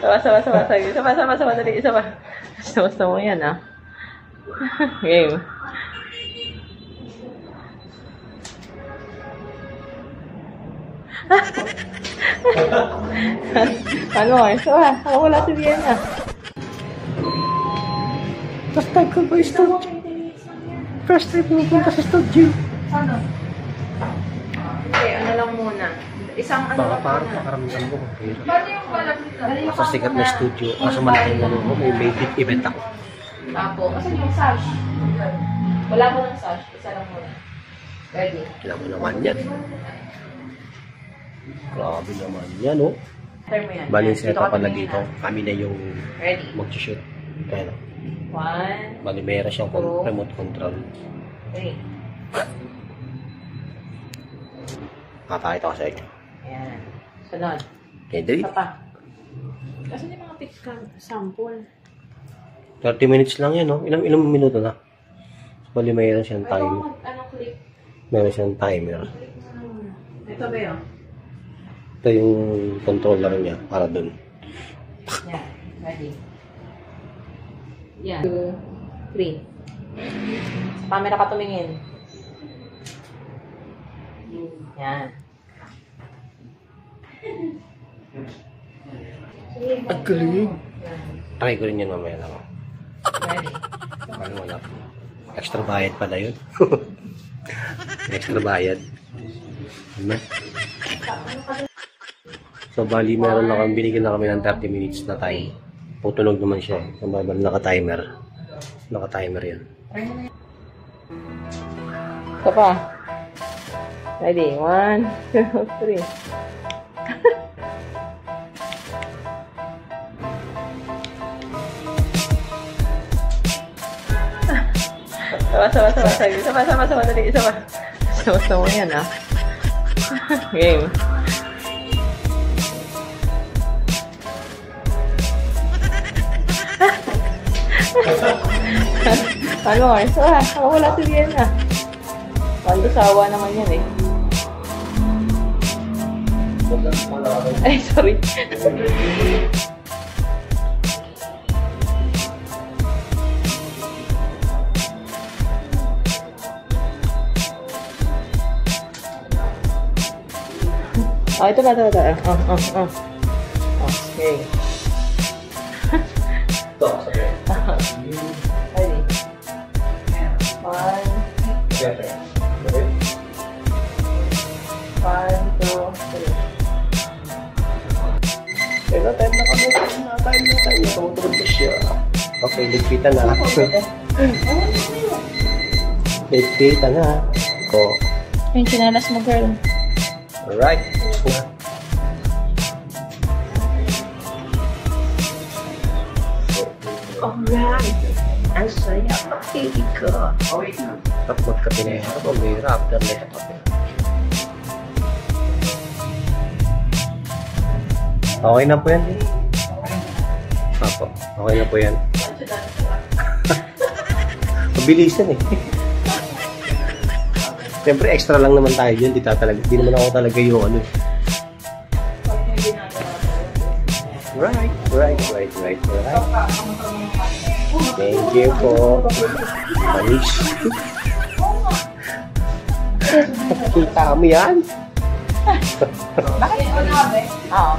Sama, dali, sama. Gusto mo yan, ah. Game. Ano, sama. Ako wala si Vienna. First time ko ba studio? First time ko pumunta sa studio. Ano? Okay, ano lang muna. Isang ano lang muna. Pakaramdaman ko. Paano yung walang nito? Sa sikat na studio. Kaso malaking ano ko, may big event ako. Tapo. Asan yung sash? Wala ko ng sash. Isa lang muna. Ready? Alam mo naman yan. Grabe naman yan, oh. Bali, set up pala dito. Kami na yung mag-shoot. Ayan, oh. 1, Bali, meron siyang remote control. 3. Papakita ko sa inyo. Ayan. Sunod. Okay, dali. Isa pa. Kasi yung mga picture sample. 30 minutes lang yan, oh. Ilang minuto na. Bali, meron siyang time. Click? Meron siyang timer. Ito ba yun? Ito yung controller niya para dun. Yan. Ready. Yan. 2, 3. Camera ka tumingin. Yan. Ang galing. Try ko rin yan mamaya lang. Ready. Ano wala. Extra bayad pala yun. Extra bayad. Ano? So, bali, meron na kami, binigyan na kami ng 30 minutes na time. Putunog naman siya. Naka-timer. Naka-timer yan. Ito pa. Ready? 1, 2, 3. Sama, dali, sama. Gusto mo yan, ah. Game. Ano, sama. Ako wala si Vienna. Pando sawa naman yan, eh. Ay, sorry. Oh, ito ba? Okay. Ready? 1, 2, 3. Pero time na kami. Time na. Tumutulog ko siya. Okay, ligpitan na. Ligpitan na. Ko. Yung chinelas mo, girl. Alright. Alright. Ang saya. Okay, ka. Tapos magkape na yun. Tapos may after na ito kape. Okay na po yan. Apo, okay na po yan. Mabilisan, eh. Siyempre, extra lang naman tayo dyan. Di naman ako talaga yung ano. Right. Thank you po. Manish. Kita mo yan? Bakit? Oo.